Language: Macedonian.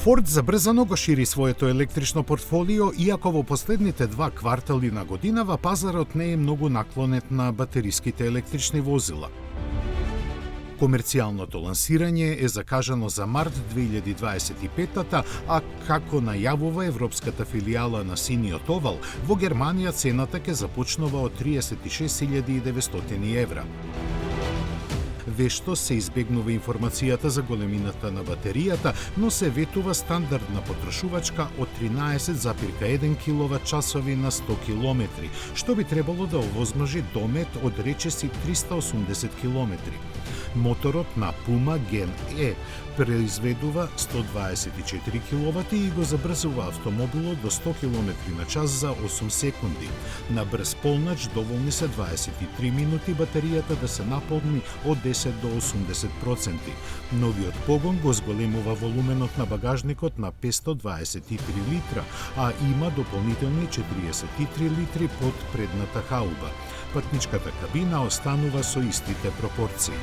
Форд забрзано го шири своето електрично портфолио, иако во последните 2 квартали на годинава пазарот не е многу наклонет на батериските електрични возила. Комерцијалното лансирање е закажано за март 2025, а како најавува европската филијала на Синиот овал, во Германија цената ќе започнува од 36.900 евра. Вешто се избегнува информацијата за големината на батеријата, но се ветува стандардна потрошувачка од 13,1 киловат-часови на 100 километри, што би требало да овозможи домет од речиси 380 километри. Моторот на Puma Gen E произведува 124 киловати и го забрзува автомобилот до 100 км на час за 8 секунди. На брз полнач доволни се 23 минути батеријата да се наполни од 10 до 80%. Новиот погон го зголемува волуменот на багажникот на 523 литра, а има дополнителни 43 литри под предната хауба. Патничката кабина останува со истите пропорции.